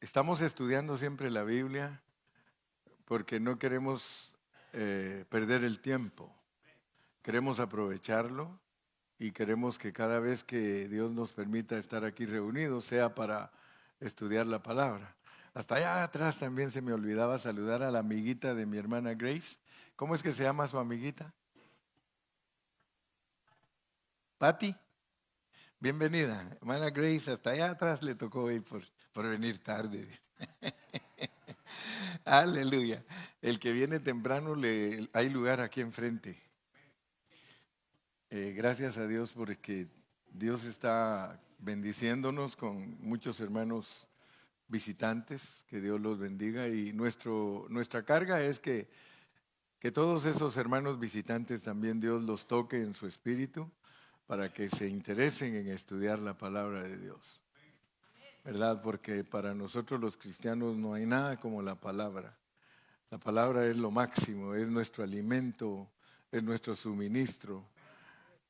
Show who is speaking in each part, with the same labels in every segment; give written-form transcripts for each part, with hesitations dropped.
Speaker 1: Estamos estudiando siempre la Biblia porque no queremos perder el tiempo. Queremos aprovecharlo y queremos que cada vez que Dios nos permita estar aquí reunidos sea para estudiar la palabra. Hasta allá atrás también se me olvidaba saludar a la amiguita de mi hermana Grace. ¿Cómo es que se llama su amiguita? Patty. Bienvenida. Hermana Grace, hasta allá atrás le tocó hoy por venir tarde. Aleluya. El que viene temprano hay lugar aquí enfrente. Gracias a Dios porque Dios está bendiciéndonos con muchos hermanos visitantes. Que Dios los bendiga. Y nuestra carga es que todos esos hermanos visitantes también Dios los toque en su espíritu para que se interesen en estudiar la palabra de Dios. ¿Verdad? Porque para nosotros los cristianos no hay nada como la palabra. La palabra es lo máximo, es nuestro alimento, es nuestro suministro,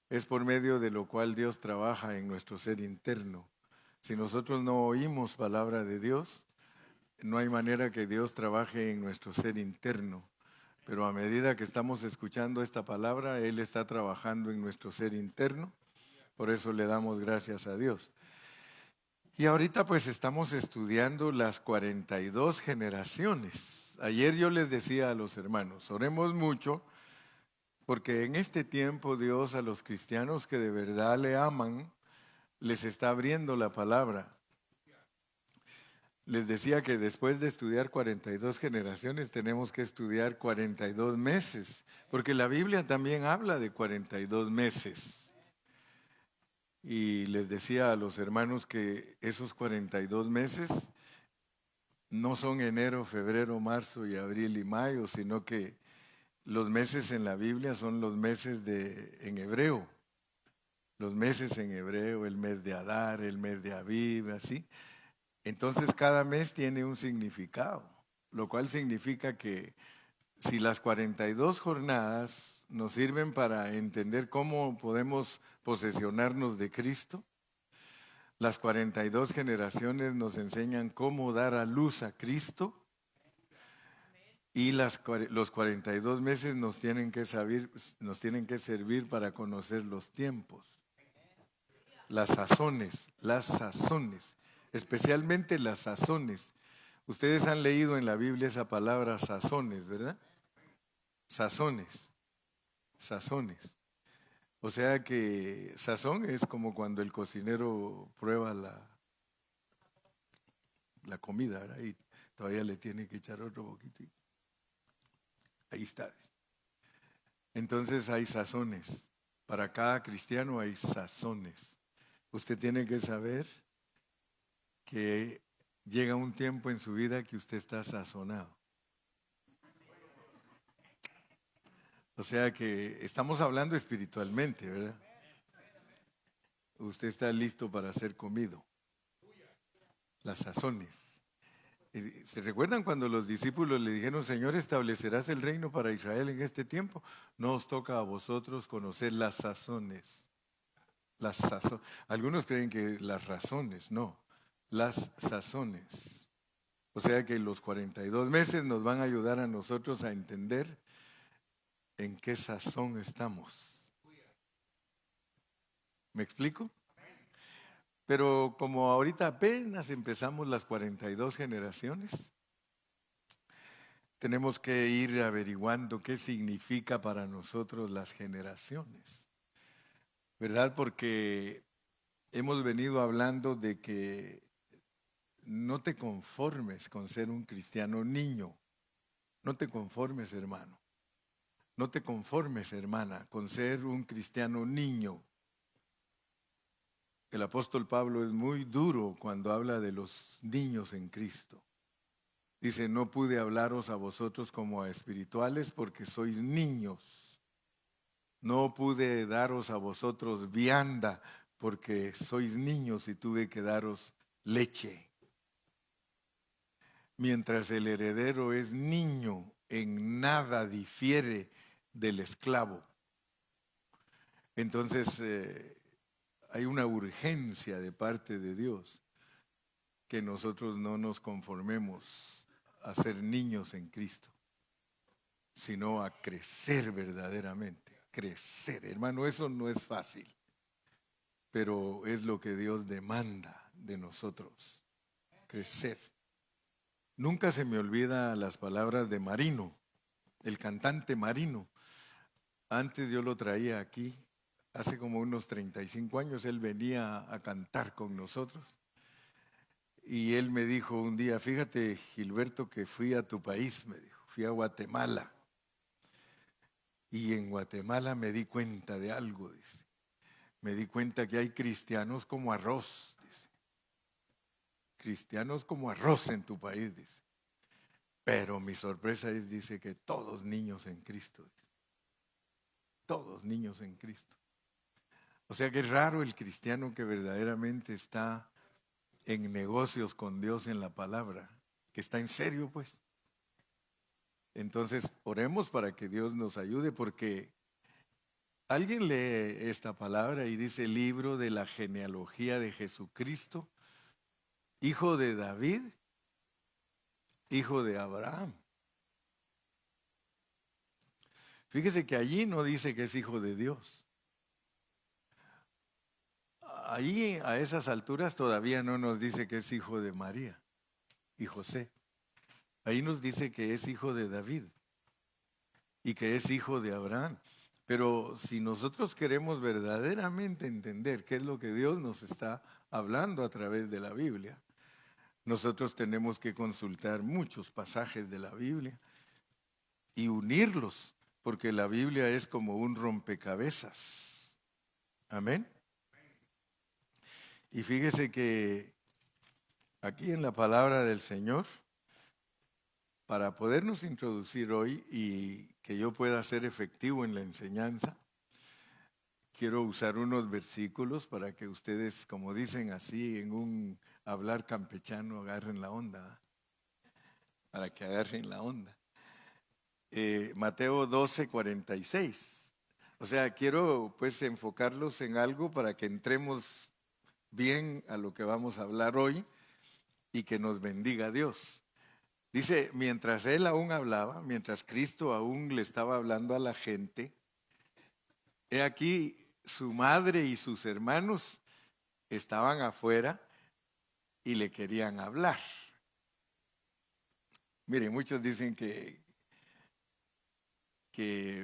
Speaker 1: es por medio de lo cual Dios trabaja en nuestro ser interno. Si nosotros no oímos palabra de Dios, no hay manera que Dios trabaje en nuestro ser interno. Pero a medida que estamos escuchando esta palabra, Él está trabajando en nuestro ser interno. Por eso le damos gracias a Dios. Y ahorita pues estamos estudiando las 42 generaciones. Ayer yo les decía a los hermanos, oremos mucho porque en este tiempo Dios a los cristianos que de verdad le aman, les está abriendo la palabra. Les decía que después de estudiar 42 generaciones tenemos que estudiar 42 meses, porque la Biblia también habla de 42 meses. Y les decía a los hermanos que esos 42 meses no son enero, febrero, marzo y abril y mayo, sino que los meses en la Biblia son los meses en hebreo. Los meses en hebreo, el mes de Adar, el mes de Abib, así. Entonces cada mes tiene un significado, lo cual significa que si las 42 jornadas nos sirven para entender cómo podemos posesionarnos de Cristo, las 42 generaciones nos enseñan cómo dar a luz a Cristo y los 42 meses nos tienen que servir para conocer los tiempos, las sazones, especialmente las sazones. Ustedes han leído en la Biblia esa palabra sazones, ¿verdad? Sazones. O sea que sazón es como cuando el cocinero prueba la comida, ¿verdad? Y todavía le tiene que echar otro poquito. Ahí está. Entonces hay sazones. Para cada cristiano hay sazones. Usted tiene que saber que llega un tiempo en su vida que usted está sazonado. O sea que estamos hablando espiritualmente, ¿verdad? Usted está listo para ser comido. Las sazones. ¿Se recuerdan cuando los discípulos le dijeron, Señor, establecerás el reino para Israel en este tiempo? No os toca a vosotros conocer las sazones. Algunos creen que las razones, no, las sazones. O sea que los 42 meses nos van a ayudar a nosotros a entender en qué sazón estamos. ¿Me explico? Pero como ahorita apenas empezamos las 42 generaciones, tenemos que ir averiguando qué significa para nosotros las generaciones, ¿verdad? Porque hemos venido hablando de que no te conformes con ser un cristiano niño, no te conformes, hermano, no te conformes, hermana, con ser un cristiano niño. El apóstol Pablo es muy duro cuando habla de los niños en Cristo. Dice, no pude hablaros a vosotros como a espirituales porque sois niños. No pude daros a vosotros vianda porque sois niños y tuve que daros leche. Mientras el heredero es niño, en nada difiere del esclavo. Entonces hay una urgencia de parte de Dios que nosotros no nos conformemos a ser niños en Cristo, sino a crecer verdaderamente. Crecer, hermano, eso no es fácil, pero es lo que Dios demanda de nosotros, crecer. Nunca se me olvida las palabras de Marino, el cantante Marino. Antes yo lo traía aquí, hace como unos 35 años, él venía a cantar con nosotros. Y él me dijo un día, fíjate Gilberto que fui a tu país, me dijo, fui a Guatemala. Y en Guatemala me di cuenta de algo, dice. Me di cuenta que hay cristianos como arroz, dice. Cristianos como arroz en tu país, dice. Pero mi sorpresa es, dice, que todos niños en Cristo, dice. Todos niños en Cristo. O sea que es raro el cristiano que verdaderamente está en negocios con Dios en la palabra, que está en serio, pues. Entonces, oremos para que Dios nos ayude, porque alguien lee esta palabra y dice libro de la genealogía de Jesucristo, hijo de David, hijo de Abraham. Fíjese que allí no dice que es hijo de Dios. Ahí a esas alturas todavía no nos dice que es hijo de María y José. Ahí nos dice que es hijo de David y que es hijo de Abraham. Pero si nosotros queremos verdaderamente entender qué es lo que Dios nos está hablando a través de la Biblia, nosotros tenemos que consultar muchos pasajes de la Biblia y unirlos, porque la Biblia es como un rompecabezas. Amén. Y fíjese que aquí en la palabra del Señor, para podernos introducir hoy y que yo pueda ser efectivo en la enseñanza, quiero usar unos versículos para que ustedes, como dicen así en un hablar campechano, agarren la onda, para que agarren la onda. Mateo 12:46. O sea, quiero pues enfocarlos en algo para que entremos bien a lo que vamos a hablar hoy y que nos bendiga Dios. Dice, mientras él aún hablaba, mientras Cristo aún le estaba hablando a la gente, he aquí su madre y sus hermanos estaban afuera y le querían hablar. Miren, muchos dicen que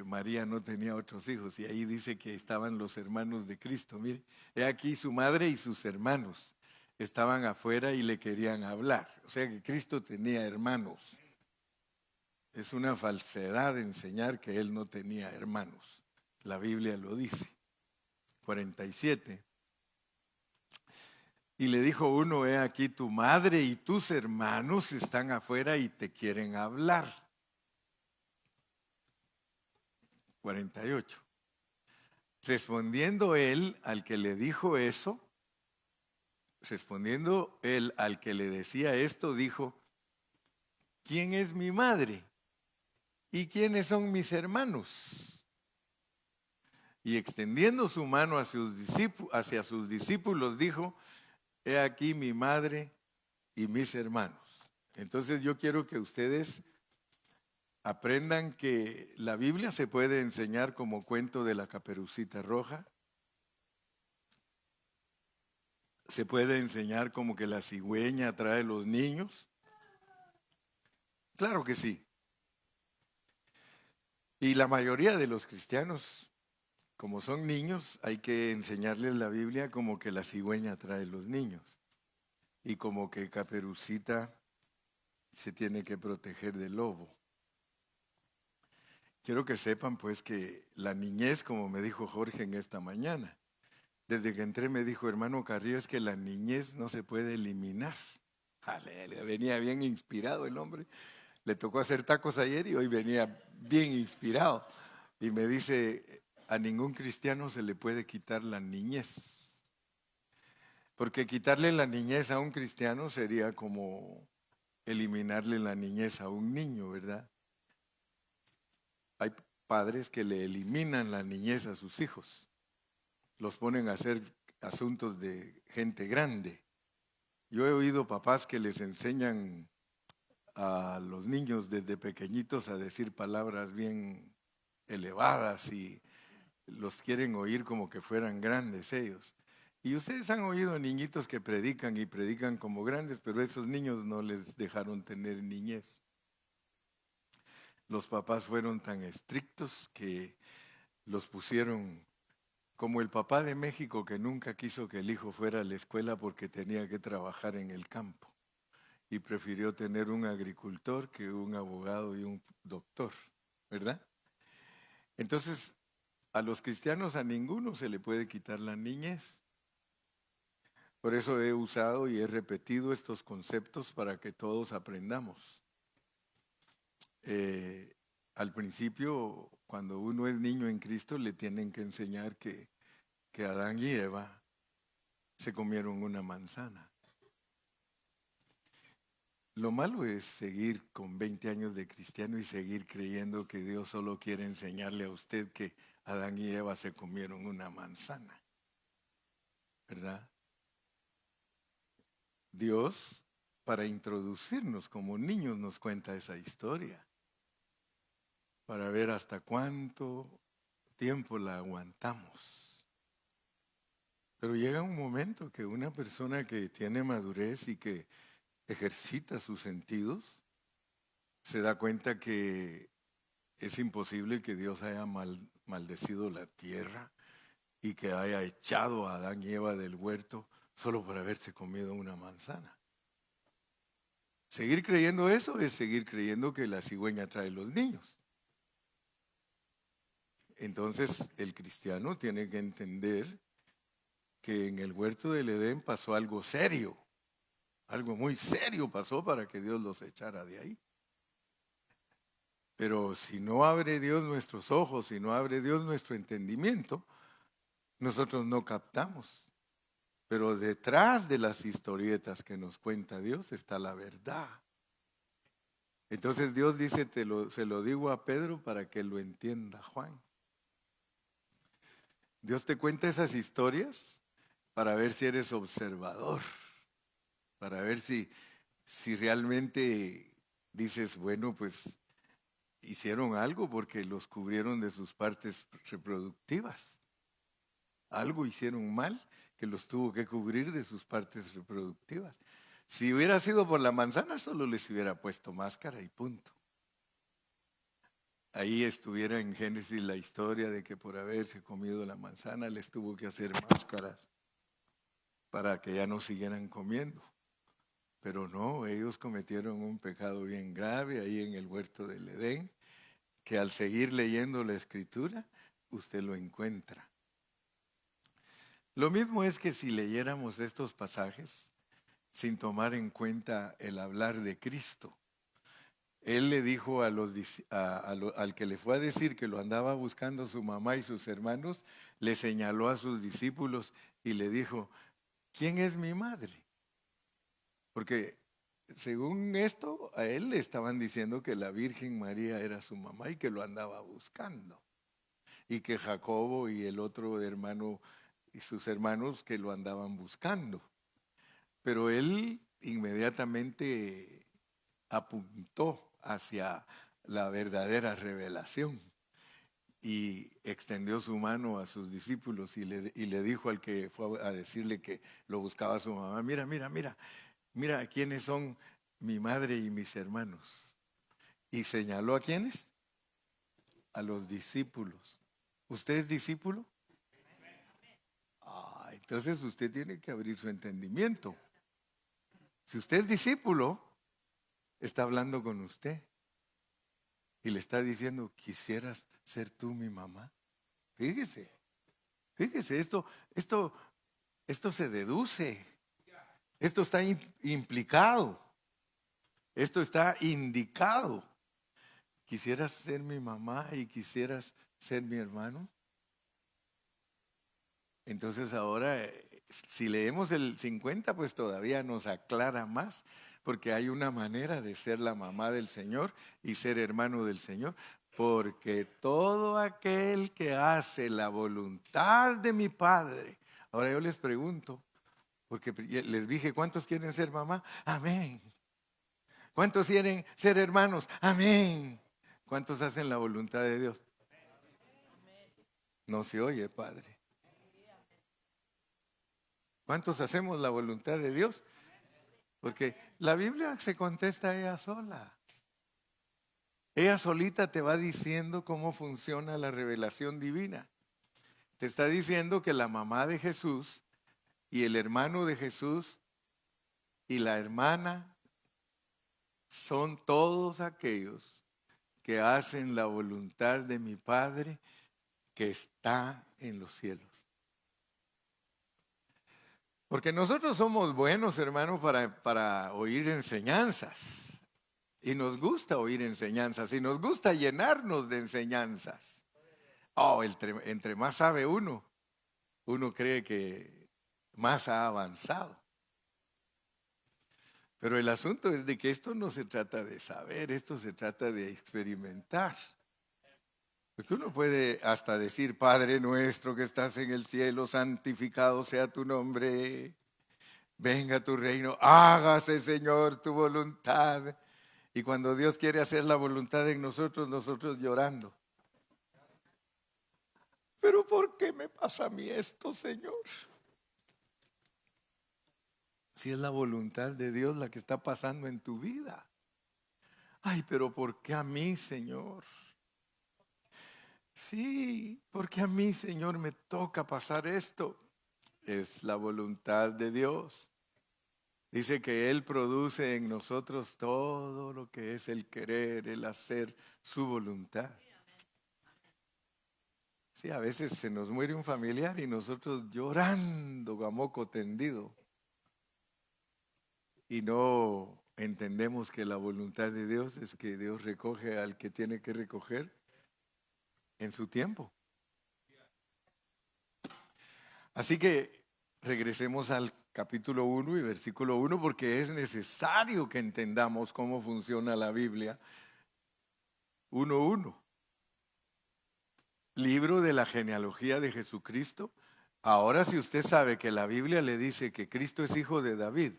Speaker 1: María no tenía otros hijos y ahí dice que estaban los hermanos de Cristo. Mire, he aquí su madre y sus hermanos estaban afuera y le querían hablar. O sea que Cristo tenía hermanos. Es una falsedad enseñar que él no tenía hermanos. La Biblia lo dice. 47. Y le dijo uno, he aquí tu madre y tus hermanos están afuera y te quieren hablar. 48. Respondiendo él al que le dijo eso, respondiendo él al que le decía esto, dijo, ¿quién es mi madre? ¿Y quiénes son mis hermanos? Y extendiendo su mano hacia sus discípulos, dijo, he aquí mi madre y mis hermanos. Entonces yo quiero que ustedes aprendan que la Biblia se puede enseñar como cuento de la Caperucita Roja. Se puede enseñar como que la cigüeña trae los niños. Claro que sí. Y la mayoría de los cristianos, como son niños, hay que enseñarles la Biblia como que la cigüeña trae los niños. Y como que Caperucita se tiene que proteger del lobo. Quiero que sepan pues que la niñez, como me dijo Jorge en esta mañana, desde que entré me dijo, hermano Carrillo, es que la niñez no se puede eliminar. Aleluya, venía bien inspirado el hombre. Le tocó hacer tacos ayer y hoy venía bien inspirado. Y me dice, a ningún cristiano se le puede quitar la niñez. Porque quitarle la niñez a un cristiano sería como eliminarle la niñez a un niño, ¿verdad? Hay padres que le eliminan la niñez a sus hijos. Los ponen a hacer asuntos de gente grande. Yo he oído papás que les enseñan a los niños desde pequeñitos a decir palabras bien elevadas y los quieren oír como que fueran grandes ellos. Y ustedes han oído niñitos que predican y predican como grandes, pero esos niños no les dejaron tener niñez. Los papás fueron tan estrictos que los pusieron como el papá de México que nunca quiso que el hijo fuera a la escuela porque tenía que trabajar en el campo y prefirió tener un agricultor que un abogado y un doctor, ¿verdad? Entonces, a los cristianos a ninguno se le puede quitar la niñez. Por eso he usado y he repetido estos conceptos para que todos aprendamos. Al principio, cuando uno es niño en Cristo, le tienen que enseñar que Adán y Eva se comieron una manzana. Lo malo es seguir con 20 años de cristiano y seguir creyendo que Dios solo quiere enseñarle a usted que Adán y Eva se comieron una manzana, ¿verdad? Dios, para introducirnos como niños, nos cuenta esa historia, para ver hasta cuánto tiempo la aguantamos. Pero llega un momento que una persona que tiene madurez y que ejercita sus sentidos, se da cuenta que es imposible que Dios haya maldecido la tierra y que haya echado a Adán y Eva del huerto solo por haberse comido una manzana. Seguir creyendo eso es seguir creyendo que la cigüeña trae los niños. Entonces el cristiano tiene que entender que en el huerto del Edén pasó algo serio. Algo muy serio pasó para que Dios los echara de ahí. Pero si no abre Dios nuestros ojos, si no abre Dios nuestro entendimiento, nosotros no captamos. Pero detrás de las historietas que nos cuenta Dios está la verdad. Entonces Dios dice, se lo digo a Pedro para que lo entienda Juan. Dios te cuenta esas historias para ver si eres observador, para ver si realmente dices, bueno, pues hicieron algo porque los cubrieron de sus partes reproductivas. Algo hicieron mal que los tuvo que cubrir de sus partes reproductivas. Si hubiera sido por la manzana, solo les hubiera puesto máscara y punto. Ahí estuviera en Génesis la historia de que por haberse comido la manzana les tuvo que hacer máscaras para que ya no siguieran comiendo. Pero no, ellos cometieron un pecado bien grave ahí en el huerto del Edén, que al seguir leyendo la escritura, usted lo encuentra. Lo mismo es que si leyéramos estos pasajes sin tomar en cuenta el hablar de Cristo. Él le dijo al que le fue a decir que lo andaba buscando su mamá y sus hermanos, le señaló a sus discípulos y le dijo, ¿quién es mi madre? Porque según esto, a él le estaban diciendo que la Virgen María era su mamá y que lo andaba buscando. Y que Jacobo y el otro hermano y sus hermanos que lo andaban buscando. Pero él inmediatamente apuntó hacia la verdadera revelación y extendió su mano a sus discípulos y le dijo al que fue a decirle que lo buscaba su mamá, mira quiénes son mi madre y mis hermanos. Y señaló a quiénes, a los discípulos. ¿Usted es discípulo? Entonces usted tiene que abrir su entendimiento. Si usted es discípulo, está hablando con usted y le está diciendo, ¿quisieras ser tú mi mamá? Fíjese, esto se deduce, esto está implicado, esto está indicado. ¿Quisieras ser mi mamá y quisieras ser mi hermano? Entonces ahora, si leemos el 50, pues todavía nos aclara más, porque hay una manera de ser la mamá del Señor y ser hermano del Señor, porque todo aquel que hace la voluntad de mi Padre. Ahora yo les pregunto, Porque les dije, ¿cuántos quieren ser mamá? Amén. ¿Cuántos quieren ser hermanos? Amén. ¿Cuántos hacen la voluntad de Dios? No se oye, Padre. ¿Cuántos hacemos la voluntad de Dios? Porque la Biblia se contesta ella sola. Ella solita te va diciendo cómo funciona la revelación divina. Te está diciendo que la mamá de Jesús y el hermano de Jesús y la hermana son todos aquellos que hacen la voluntad de mi Padre que está en los cielos. Porque nosotros somos buenos, hermanos, para oír enseñanzas. Y nos gusta oír enseñanzas. Y nos gusta llenarnos de enseñanzas. Oh, entre más sabe uno cree que más ha avanzado. Pero el asunto es de que esto no se trata de saber, esto se trata de experimentar. Porque uno puede hasta decir, Padre nuestro que estás en el cielo, santificado sea tu nombre, venga tu reino, hágase Señor tu voluntad. Y cuando Dios quiere hacer la voluntad en nosotros, nosotros llorando. ¿Pero por qué me pasa a mí esto, Señor? Si es la voluntad de Dios la que está pasando en tu vida. Ay, pero ¿por qué a mí, Señor? Sí, porque a mí, Señor, me toca pasar esto. Es la voluntad de Dios. Dice que Él produce en nosotros todo lo que es el querer, el hacer, su voluntad. Sí, a veces se nos muere un familiar y nosotros llorando a moco tendido. Y no entendemos que la voluntad de Dios es que Dios recoge al que tiene que recoger en su tiempo. Así que regresemos al capítulo 1 y versículo 1 porque es necesario que entendamos cómo funciona la Biblia. 1:1. Libro de la genealogía de Jesucristo. Ahora si usted sabe que la Biblia le dice que Cristo es hijo de David.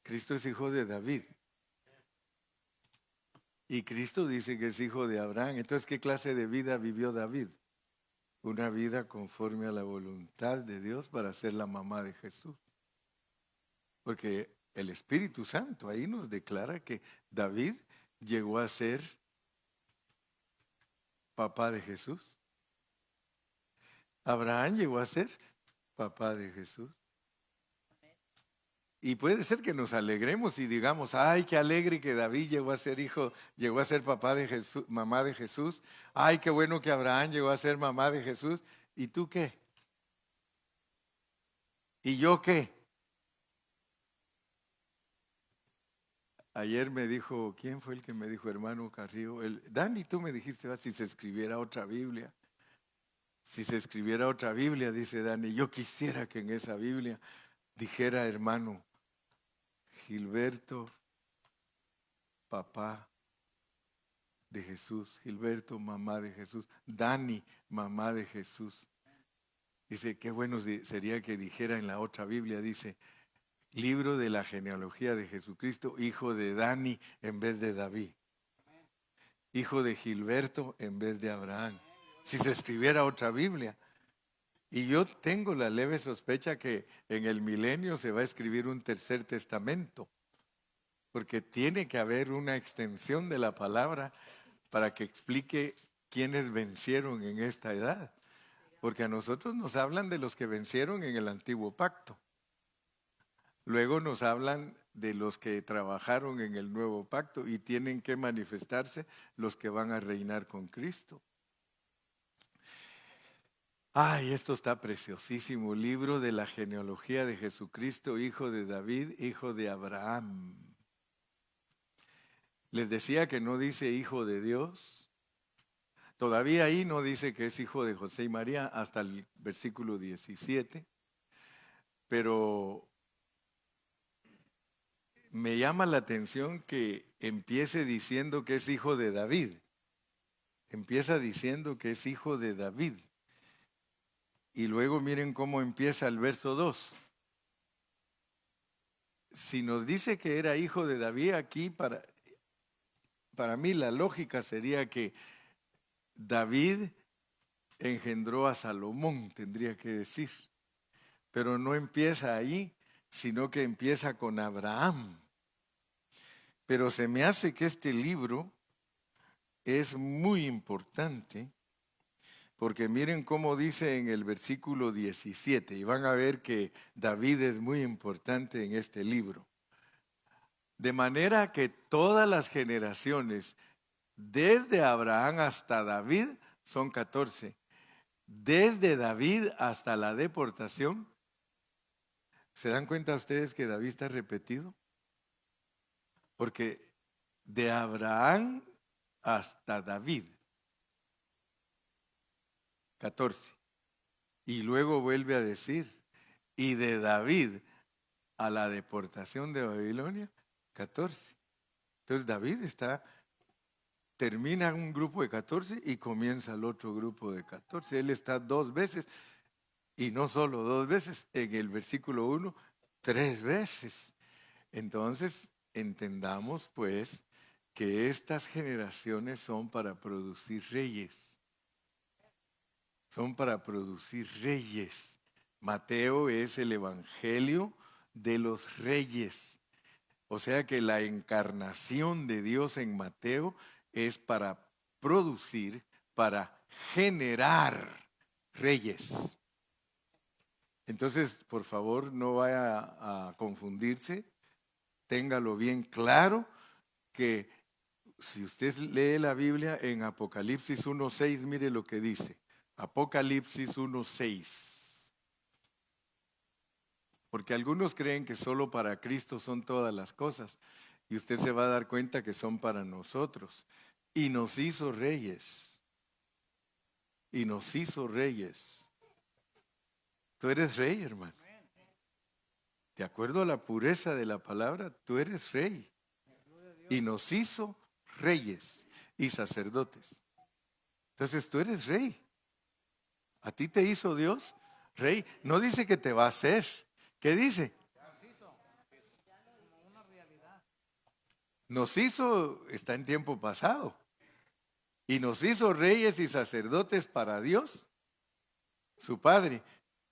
Speaker 1: Cristo es hijo de David. Y Cristo dice que es hijo de Abraham. Entonces, ¿qué clase de vida vivió David? Una vida conforme a la voluntad de Dios para ser la mamá de Jesús. Porque el Espíritu Santo ahí nos declara que David llegó a ser papá de Jesús. Abraham llegó a ser papá de Jesús. Y puede ser que nos alegremos y digamos, ay, qué alegre que David llegó a ser hijo, llegó a ser papá de Jesús, mamá de Jesús. Ay, qué bueno que Abraham llegó a ser mamá de Jesús. ¿Y tú qué? ¿Y yo qué? Ayer me dijo, ¿quién fue el que me dijo, hermano Carrillo? Dani, tú me dijiste, si se escribiera otra Biblia. Si se escribiera otra Biblia, dice Dani, yo quisiera que en esa Biblia dijera, hermano, Gilberto, papá de Jesús, Gilberto, mamá de Jesús, Dani, mamá de Jesús. Dice, qué bueno sería que dijera en la otra Biblia, dice, libro de la genealogía de Jesucristo, hijo de Dani en vez de David, hijo de Gilberto en vez de Abraham. Si se escribiera otra Biblia. Y yo tengo la leve sospecha que en el milenio se va a escribir un tercer testamento, porque tiene que haber una extensión de la palabra para que explique quiénes vencieron en esta edad. Porque a nosotros nos hablan de los que vencieron en el antiguo pacto. Luego nos hablan de los que trabajaron en el nuevo pacto y tienen que manifestarse los que van a reinar con Cristo. Ay, esto está preciosísimo. Libro de la genealogía de Jesucristo, hijo de David, hijo de Abraham. Les decía que no dice hijo de Dios. Todavía ahí no dice que es hijo de José y María hasta el versículo 17. Pero me llama la atención que empiece diciendo que es hijo de David. Empieza diciendo que es hijo de David. Y luego miren cómo empieza el verso 2. Si nos dice que era hijo de David, aquí para mí la lógica sería que David engendró a Salomón, tendría que decir. Pero no empieza ahí, sino que empieza con Abraham. Pero se me hace que este libro es muy importante, porque miren cómo dice en el versículo 17, y van a ver que David es muy importante en este libro. De manera que todas las generaciones, desde Abraham hasta David, son 14. Desde David hasta la deportación, ¿se dan cuenta ustedes que David está repetido? Porque de Abraham hasta David, 14. Y luego vuelve a decir, y de David a la deportación de Babilonia, 14. Entonces David termina un grupo de 14 y comienza el otro grupo de 14. Él está 2 veces, y no solo 2 veces, en el versículo 1, 3 veces. Entonces, entendamos pues que estas generaciones son para producir reyes. Son para producir reyes. Mateo es el evangelio de los reyes. O sea que la encarnación de Dios en Mateo es para producir, para generar reyes. Entonces, por favor, no vaya a confundirse. Téngalo bien claro que si usted lee la Biblia en Apocalipsis 1:6, mire lo que dice. Apocalipsis 1:6. Porque algunos creen que solo para Cristo son todas las cosas. Y usted se va a dar cuenta que son para nosotros. Y nos hizo reyes. Y nos hizo reyes. Tú eres rey, hermano. De acuerdo a la pureza de la palabra, tú eres rey. Y nos hizo reyes y sacerdotes. Entonces tú eres rey. A ti te hizo Dios rey. No dice que te va a hacer. ¿Qué dice? Nos hizo, está en tiempo pasado. Y nos hizo reyes y sacerdotes para Dios, su Padre.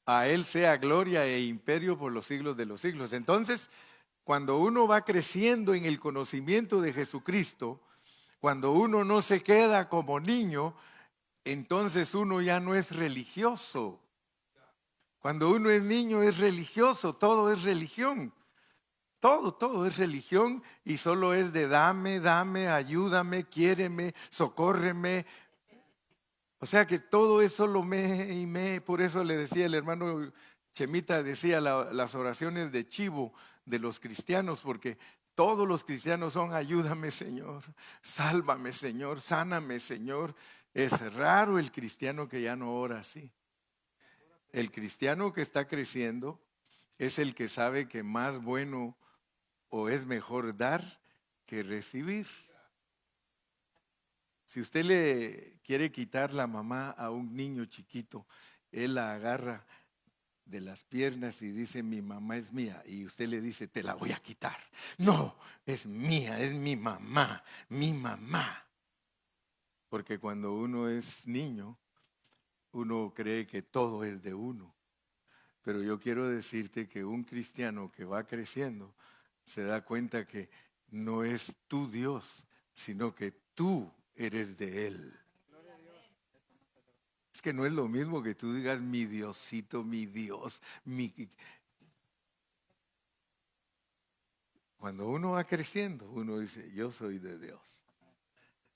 Speaker 1: A Él sea gloria e imperio por los siglos de los siglos. Entonces, cuando uno va creciendo en el conocimiento de Jesucristo, cuando uno no se queda como niño, entonces uno ya no es religioso. Cuando uno es niño es religioso, todo es religión. Todo es religión y solo es de dame, ayúdame, quiéreme, socórreme. O sea que todo es solo me y me. Por eso le decía el hermano Chemita, decía las oraciones de chivo de los cristianos, porque todos los cristianos son ayúdame Señor, sálvame Señor, sáname Señor. Es raro el cristiano que ya no ora así. El cristiano que está creciendo es el que sabe que más bueno o es mejor dar que recibir. Si usted le quiere quitar la mamá a un niño chiquito, él la agarra de las piernas y dice, mi mamá es mía. Y usted le dice, te la voy a quitar. No, es mía, es mi mamá, mi mamá. Porque cuando uno es niño, uno cree que todo es de uno. Pero yo quiero decirte que un cristiano que va creciendo se da cuenta que no es tu Dios, sino que tú eres de Él. Es que no es lo mismo que tú digas mi Diosito, mi Dios, mi... Cuando uno va creciendo, uno dice, yo soy de Dios.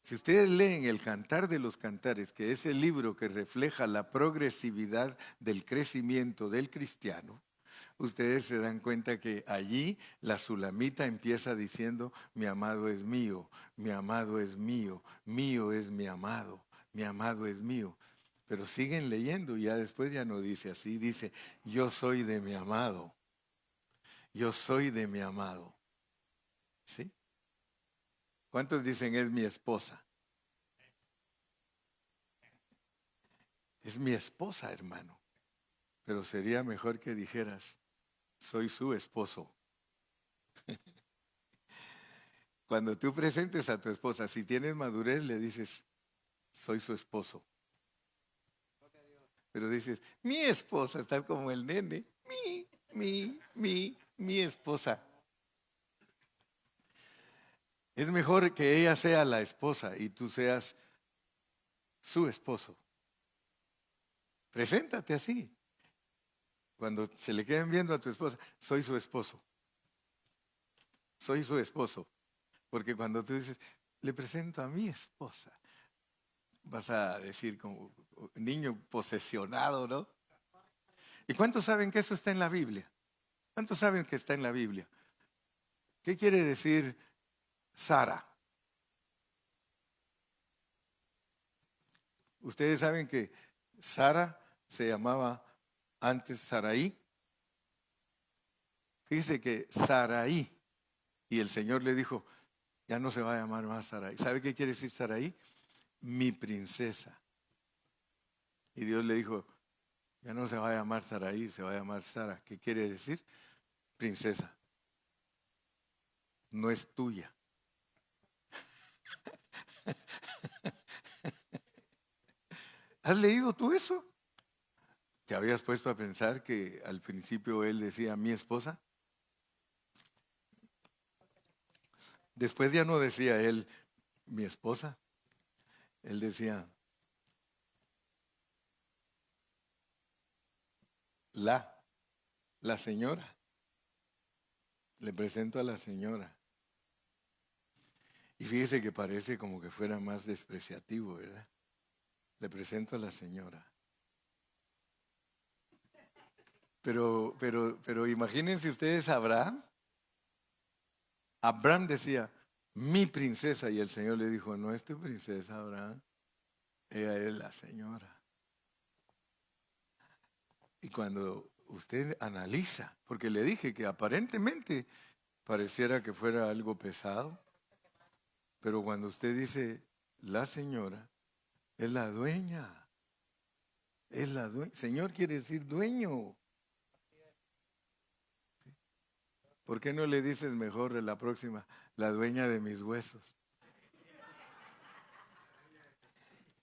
Speaker 1: Si ustedes leen el Cantar de los Cantares, que es el libro que refleja la progresividad del crecimiento del cristiano, ustedes se dan cuenta que allí la sulamita empieza diciendo, mi amado es mío, mi amado es mío, mío es mi amado es mío. Pero siguen leyendo y ya después ya no dice así, dice, yo soy de mi amado, yo soy de mi amado. ¿Sí? ¿Cuántos dicen es mi esposa? Es mi esposa, hermano. pero sería mejor que dijeras, soy su esposo. Cuando tú presentes a tu esposa, si tienes madurez, le dices, soy su esposo. Pero dices, mi esposa, está como el nene, mi esposa. Es mejor que ella sea la esposa y tú seas su esposo. Preséntate así. Cuando se le queden viendo a tu esposa, soy su esposo. Soy su esposo. Porque cuando tú dices, le presento a mi esposa, vas a decir como niño posesionado, ¿no? ¿Y cuántos saben que eso está en la Biblia? ¿Cuántos saben que está en la Biblia? ¿Qué quiere decir Sara? Ustedes saben que Sara se llamaba antes Saraí. Fíjese que Saraí, y el Señor le dijo, ya no se va a llamar más Saraí. ¿Sabe qué quiere decir Saraí? Mi princesa. Y Dios le dijo, ya no se va a llamar Saraí, se va a llamar Sara. ¿Qué quiere decir? Princesa. No es tuya. ¿Has leído tú eso? ¿Te habías puesto a pensar que al principio él decía mi esposa? Después ya no decía él mi esposa. Él decía la señora. Le presento a la señora. Y fíjese que parece como que fuera más despreciativo, ¿verdad? Le presento a la señora. Pero imagínense ustedes a Abraham. Abraham decía, mi princesa, y el Señor le dijo, no es tu princesa, Abraham, ella es la señora. Y cuando usted analiza, porque le dije que aparentemente pareciera que fuera algo pesado, pero cuando usted dice, la señora es la dueña, es la dueña. Señor quiere decir dueño. ¿Por qué no le dices mejor de la próxima, la dueña de mis huesos?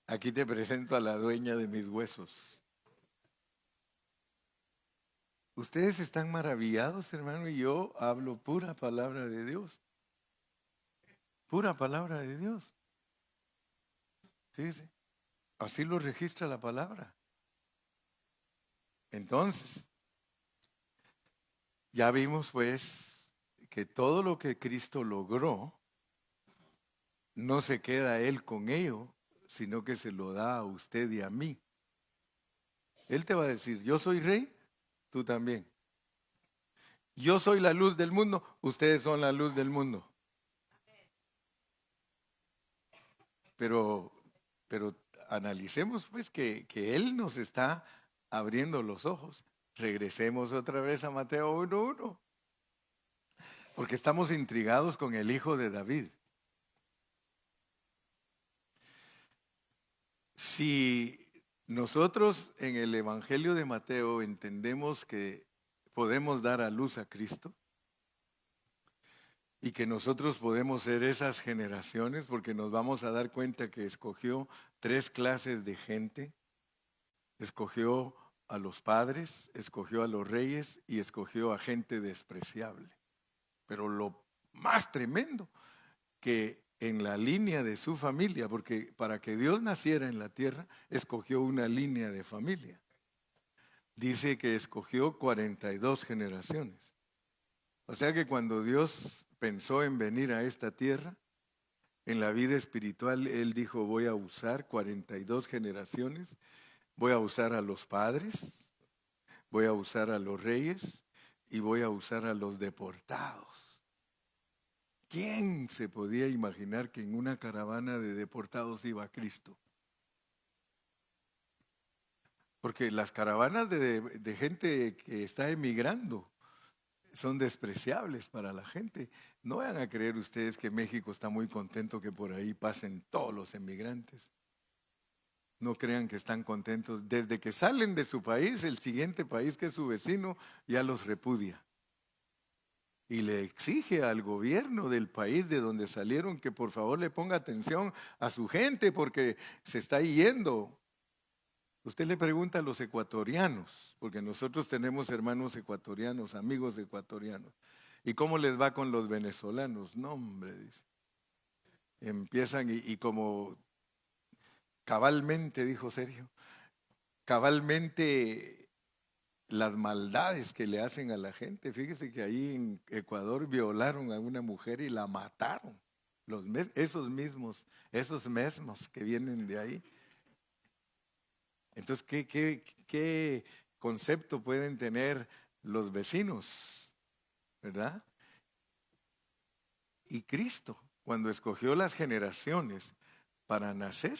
Speaker 1: Aquí te presento a la dueña de mis huesos. Ustedes están maravillados, hermano, y yo hablo pura palabra de Dios. Pura palabra de Dios. Fíjese, así lo registra la palabra. Entonces, ya vimos pues que todo lo que Cristo logró, no se queda Él con ello, sino que se lo da a usted y a mí. Él te va a decir, yo soy rey, tú también. Yo soy la luz del mundo, ustedes son la luz del mundo. Pero analicemos pues que Él nos está abriendo los ojos. Regresemos otra vez a Mateo 1:1, porque estamos intrigados con el hijo de David. Si nosotros en el Evangelio de Mateo entendemos que podemos dar a luz a Cristo y que nosotros podemos ser esas generaciones, porque nos vamos a dar cuenta que escogió 3 clases de gente. Escogió a los padres, escogió a los reyes y escogió a gente despreciable. Pero lo más tremendo, que en la línea de su familia, porque para que Dios naciera en la tierra, escogió una línea de familia. Dice que escogió 42 generaciones. O sea que cuando Dios pensó en venir a esta tierra, en la vida espiritual, Él dijo, voy a usar 42 generaciones, voy a usar a los padres, voy a usar a los reyes y voy a usar a los deportados. ¿Quién se podía imaginar que en una caravana de deportados iba Cristo? Porque las caravanas de gente que está emigrando son despreciables para la gente. No vayan a creer ustedes que México está muy contento que por ahí pasen todos los emigrantes. No crean que están contentos. Desde que salen de su país, el siguiente país, que es su vecino, ya los repudia. Y le exige al gobierno del país de donde salieron que por favor le ponga atención a su gente porque se está yendo. Usted le pregunta a los ecuatorianos, porque nosotros tenemos hermanos ecuatorianos, amigos ecuatorianos. ¿Y cómo les va con los venezolanos? No, hombre, dice. Empiezan y como cabalmente, dijo Sergio, cabalmente las maldades que le hacen a la gente. Fíjese que ahí en Ecuador violaron a una mujer y la mataron. Esos mismos que vienen de ahí. Entonces, ¿qué concepto pueden tener los vecinos? ¿Verdad? Y Cristo, cuando escogió las generaciones para nacer,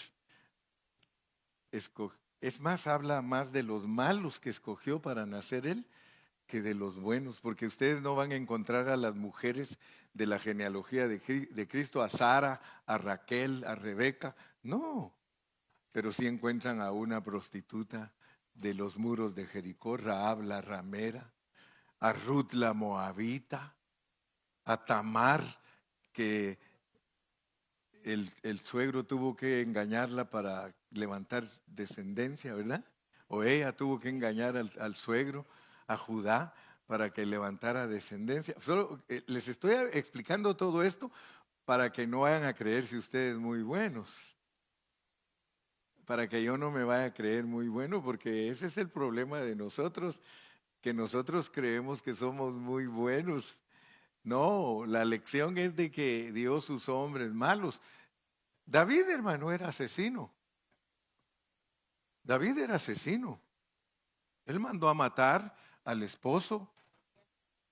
Speaker 1: es más, habla más de los malos que escogió para nacer Él que de los buenos, porque ustedes no van a encontrar a las mujeres de la genealogía de Cristo, a Sara, a Raquel, a Rebeca, no, pero sí encuentran a una prostituta de los muros de Jericó, Rahab la ramera, a Ruth la moabita, a Tamar, que el suegro tuvo que engañarla para levantar descendencia, ¿verdad? O ella tuvo que engañar al suegro, a Judá, para que levantara descendencia. Solo les estoy explicando todo esto para que no vayan a creerse ustedes muy buenos. Para que yo no me vaya a creer muy bueno, porque ese es el problema de nosotros, que nosotros creemos que somos muy buenos. No, la lección es de que Dios usó hombres malos. David, hermano, era asesino. David era asesino. Él mandó a matar al esposo,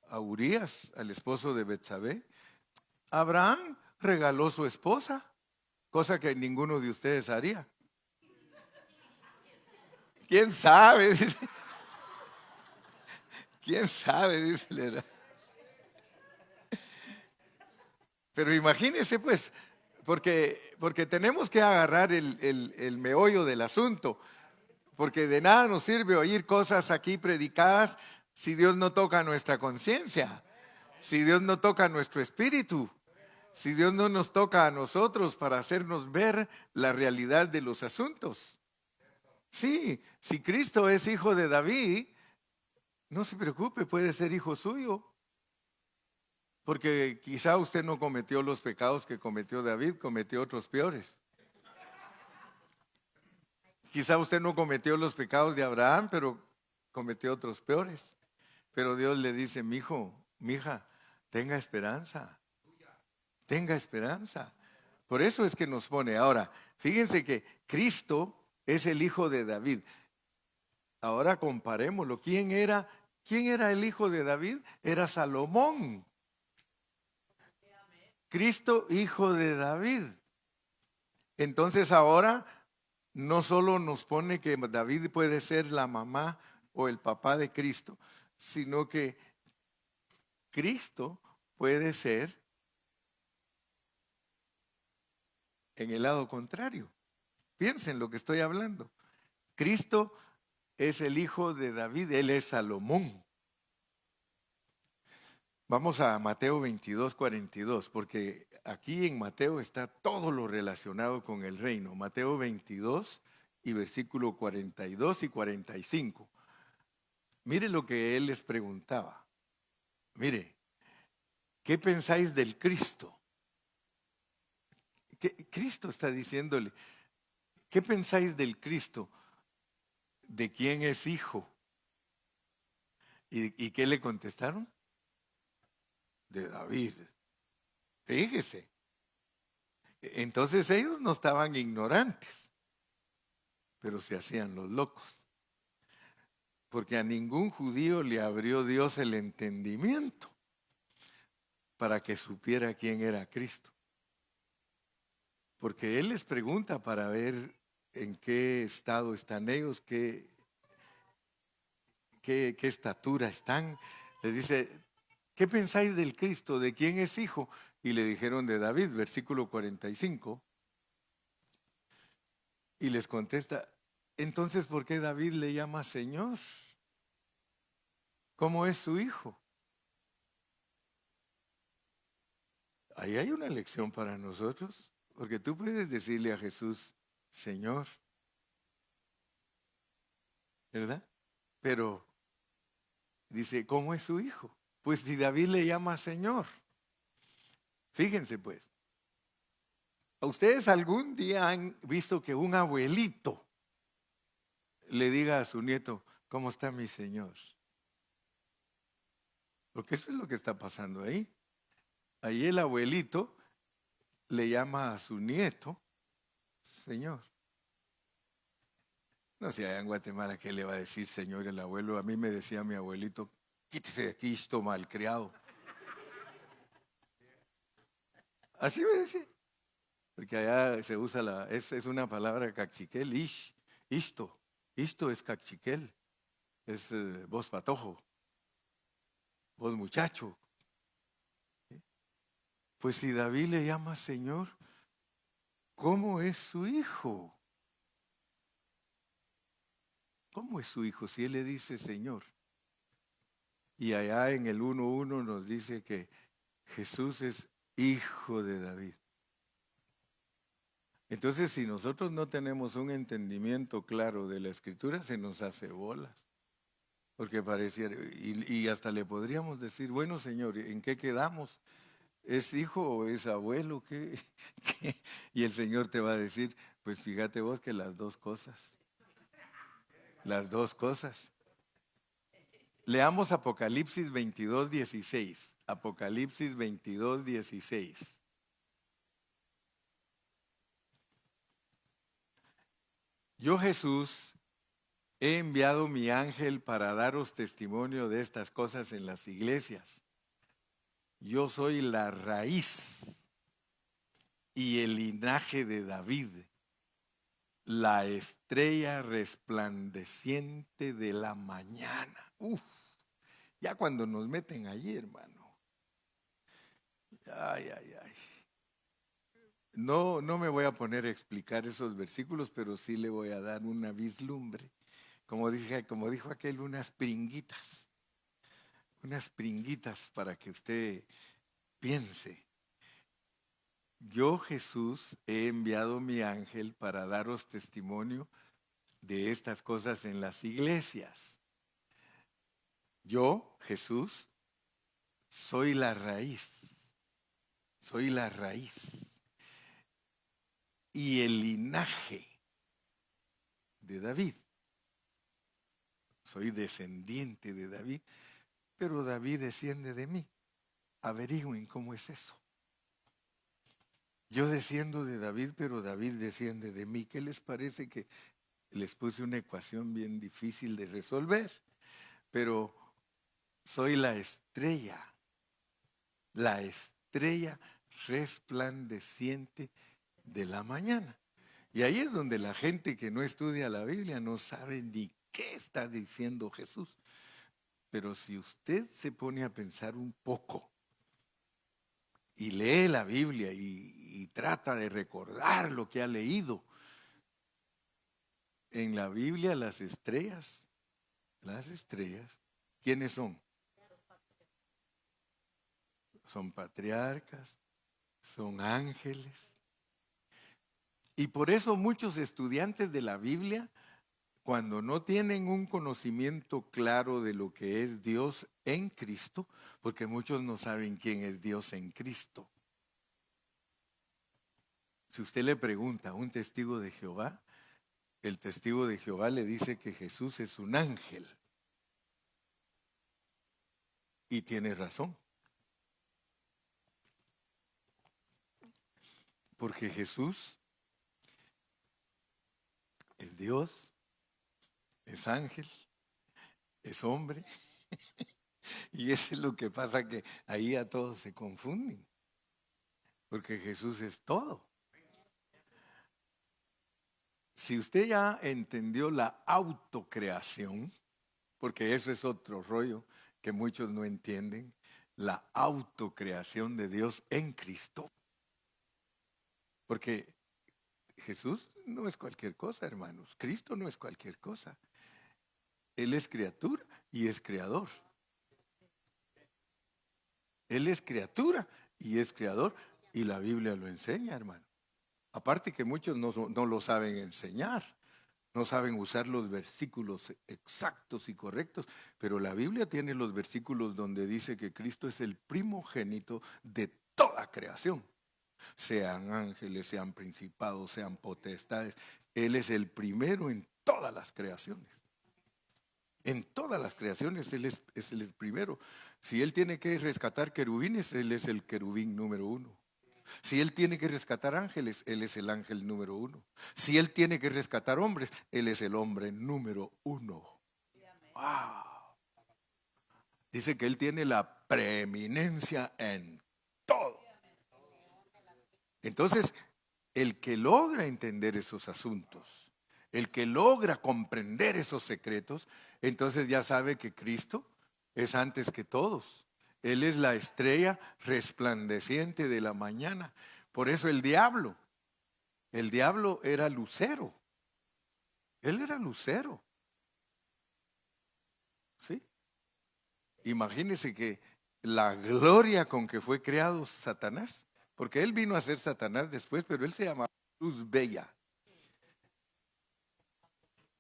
Speaker 1: a Urías, al esposo de Betsabé. Abraham regaló su esposa, cosa que ninguno de ustedes haría. ¿Quién sabe? Dice. ¿Quién sabe? Dice. Pero imagínense pues, porque tenemos que agarrar el meollo del asunto, porque de nada nos sirve oír cosas aquí predicadas si Dios no toca nuestra conciencia, si Dios no toca nuestro espíritu, si Dios no nos toca a nosotros para hacernos ver la realidad de los asuntos. Sí, si Cristo es hijo de David, no se preocupe, puede ser hijo suyo. Porque quizá usted no cometió los pecados que cometió David, cometió otros peores. Quizá usted no cometió los pecados de Abraham, pero cometió otros peores. Pero Dios le dice, mi hijo, mi hija, tenga esperanza. Tenga esperanza. Por eso es que nos pone. Ahora, fíjense que Cristo es el hijo de David. Ahora comparémoslo. ¿Quién era el hijo de David? Era Salomón. Cristo, hijo de David. Entonces ahora no solo nos pone que David puede ser la mamá o el papá de Cristo, sino que Cristo puede ser en el lado contrario. Piensen lo que estoy hablando. Cristo es el hijo de David, él es Salomón. Vamos a Mateo 22, 42, porque aquí en Mateo está todo lo relacionado con el reino. Mateo 22 y versículo 42 y 45. Mire lo que él les preguntaba. Mire, ¿qué pensáis del Cristo? Cristo está diciéndole, ¿qué pensáis del Cristo? ¿De quién es hijo? ¿Y qué le contestaron? De David. Fíjese. Entonces ellos no estaban ignorantes, pero se hacían los locos. Porque a ningún judío le abrió Dios el entendimiento para que supiera quién era Cristo. Porque Él les pregunta para ver en qué estado están ellos, qué estatura están. Les dice, ¿qué pensáis del Cristo? ¿De quién es hijo? Y le dijeron de David, versículo 45. Y les contesta, entonces, ¿por qué David le llama Señor? ¿Cómo es su hijo? Ahí hay una lección para nosotros, porque tú puedes decirle a Jesús, Señor, ¿verdad? Pero dice, ¿cómo es su hijo? Pues si David le llama Señor, fíjense pues, ¿a ustedes algún día han visto que un abuelito le diga a su nieto, ¿cómo está mi Señor? Porque eso es lo que está pasando ahí. Ahí el abuelito le llama a su nieto, Señor. No sé, allá en Guatemala, ¿qué le va a decir Señor el abuelo? A mí me decía mi abuelito, quítese de aquí, esto malcriado. Así me decía. Porque allá se usa es una palabra cachiquel, isto es cachiquel, es vos patojo, vos muchacho. Pues si David le llama Señor, ¿cómo es su hijo? ¿Cómo es su hijo si él le dice Señor? Y allá en el 1:1 nos dice que Jesús es hijo de David. Entonces, si nosotros no tenemos un entendimiento claro de la escritura, se nos hace bolas. Porque pareciera, y hasta le podríamos decir, bueno, Señor, ¿en qué quedamos? ¿Es hijo o es abuelo? ¿Qué? ¿Qué? Y el Señor te va a decir, pues fíjate vos que las dos cosas. Las dos cosas. Leamos Apocalipsis 22:16. Apocalipsis 22:16. Yo, Jesús, he enviado mi ángel para daros testimonio de estas cosas en las iglesias. Yo soy la raíz y el linaje de David, la estrella resplandeciente de la mañana. Uf, ya cuando nos meten allí, hermano. Ay, ay, ay. No, no me voy a poner a explicar esos versículos, pero sí le voy a dar una vislumbre. Como dijo aquel, unas pringuitas para que usted piense. Yo, Jesús, he enviado mi ángel para daros testimonio de estas cosas en las iglesias. Yo, Jesús, soy la raíz, soy la raíz y el linaje de David. Soy descendiente de David, pero David desciende de mí. Averigüen cómo es eso. Yo desciendo de David, pero David desciende de mí. ¿Qué les parece que les puse una ecuación bien difícil de resolver? Pero soy la estrella resplandeciente de la mañana. Y ahí es donde la gente que no estudia la Biblia no sabe ni qué está diciendo Jesús. Pero si usted se pone a pensar un poco y lee la Biblia y trata de recordar lo que ha leído, en la Biblia las estrellas, ¿quiénes son? Son patriarcas, son ángeles. Y por eso muchos estudiantes de la Biblia, cuando no tienen un conocimiento claro de lo que es Dios en Cristo, porque muchos no saben quién es Dios en Cristo. Si usted le pregunta a un testigo de Jehová, el testigo de Jehová le dice que Jesús es un ángel. Y tiene razón. Porque Jesús es Dios, es ángel, es hombre. Y eso es lo que pasa, que ahí a todos se confunden. Porque Jesús es todo. Si usted ya entendió la autocreación, porque eso es otro rollo que muchos no entienden, la autocreación de Dios en Cristo. Porque Jesús no es cualquier cosa, hermanos. Cristo no es cualquier cosa. Él es criatura y es creador. Él es criatura y es creador. Y la Biblia lo enseña, hermano. Aparte que muchos no lo saben enseñar. No saben usar los versículos exactos y correctos, pero la Biblia tiene los versículos donde dice que Cristo es el primogénito de toda creación. Sean ángeles, sean principados, sean potestades. Él es el primero en todas las creaciones. En todas las creaciones Él es el primero. Si Él tiene que rescatar querubines, Él es el querubín número 1. Si Él tiene que rescatar ángeles, Él es el ángel número 1. Si Él tiene que rescatar hombres, Él es el hombre número 1. ¡Wow! Dice que Él tiene la preeminencia en todo. Entonces, el que logra entender esos asuntos, el que logra comprender esos secretos, entonces ya sabe que Cristo es antes que todos. Él es la estrella resplandeciente de la mañana. Por eso el diablo era lucero. Él era lucero. ¿Sí? Imagínense que la gloria con que fue creado Satanás, porque él vino a ser Satanás después, pero él se llamaba Luz Bella.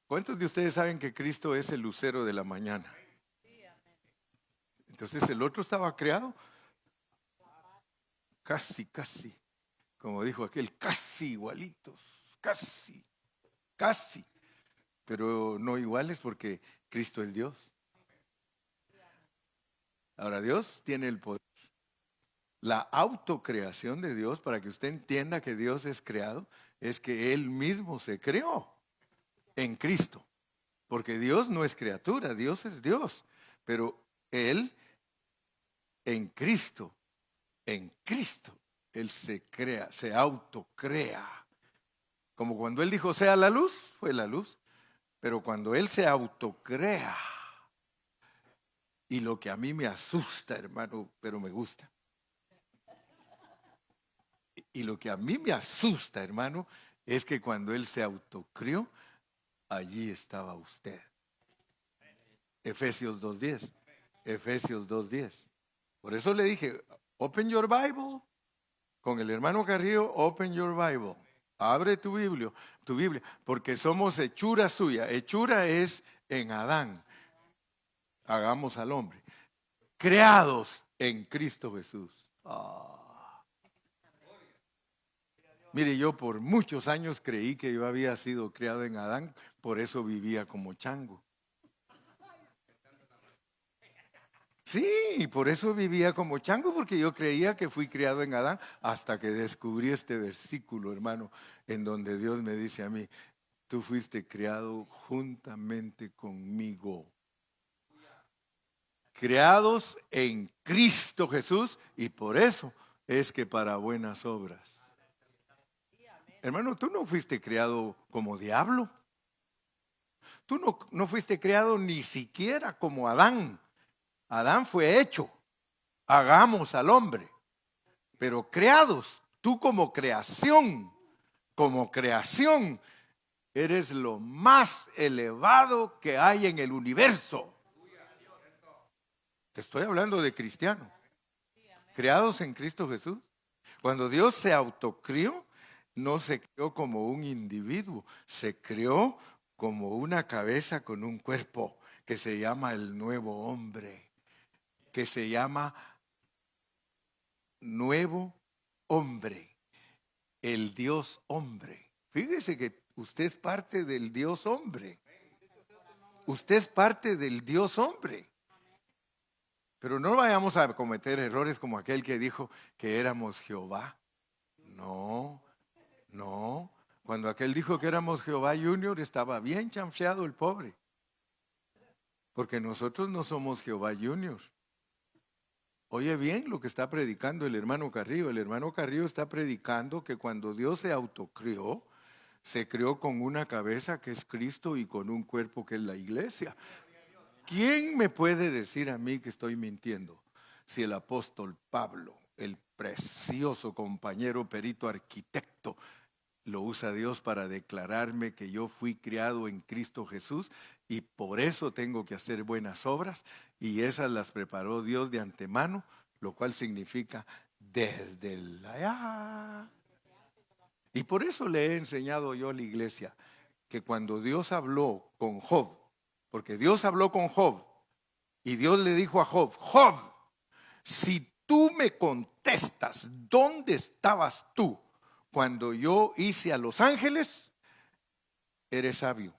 Speaker 1: ¿Cuántos de ustedes saben que Cristo es el lucero de la mañana? Entonces el otro estaba creado casi, como dijo aquel, casi igualitos, casi, pero no iguales porque Cristo es Dios. Ahora Dios tiene el poder. La autocreación de Dios, para que usted entienda que Dios es creado, es que Él mismo se creó en Cristo. Porque Dios no es criatura, Dios es Dios. Pero Él en Cristo, Él se crea, se autocrea. Como cuando Él dijo, sea la luz, fue la luz. Pero cuando Él se autocrea, y lo que a mí me asusta, hermano, pero me gusta. Y lo que a mí me asusta, hermano, es que cuando Él se autocrió, allí estaba usted. Efesios 2:10. Efesios 2:10. Por eso le dije, open your Bible. Con el hermano Carrillo, open your Bible. Abre tu Biblia, porque somos hechura suya. Hechura es en Adán. Hagamos al hombre. Creados en Cristo Jesús. Mire, yo por muchos años creí que yo había sido criado en Adán, por eso vivía como chango. Sí, por eso vivía como chango, porque yo creía que fui criado en Adán, hasta que descubrí este versículo, hermano, en donde Dios me dice a mí, tú fuiste criado juntamente conmigo. Creados en Cristo Jesús, y por eso es que para buenas obras. Hermano, tú no fuiste creado como diablo. Tú no fuiste creado ni siquiera como Adán. Adán fue hecho. Hagamos al hombre. Pero creados, tú como creación, eres lo más elevado que hay en el universo. Te estoy hablando de cristiano. Creados en Cristo Jesús. Cuando Dios se autocrió, no se creó como un individuo, se creó como una cabeza con un cuerpo que se llama el nuevo hombre, que se llama nuevo hombre, el Dios hombre. Fíjese que usted es parte del Dios hombre. Usted es parte del Dios hombre. Pero no vayamos a cometer errores como aquel que dijo que éramos Jehová. No. Cuando aquel dijo que éramos Jehová Junior, estaba bien chanfleado el pobre. Porque nosotros no somos Jehová Junior. Oye bien lo que está predicando el hermano Carrillo. El hermano Carrillo está predicando que cuando Dios se autocrió, se creó con una cabeza que es Cristo y con un cuerpo que es la iglesia. ¿Quién me puede decir a mí que estoy mintiendo? Si el apóstol Pablo, el precioso compañero perito arquitecto, lo usa Dios para declararme que yo fui criado en Cristo Jesús y por eso tengo que hacer buenas obras, y esas las preparó Dios de antemano, lo cual significa desde el allá. Y por eso le he enseñado yo a la iglesia que cuando Dios habló con Job, porque Dios habló con Job y Dios le dijo a Job: Job, si tú me contestas dónde estabas tú cuando yo hice a los ángeles, eres sabio.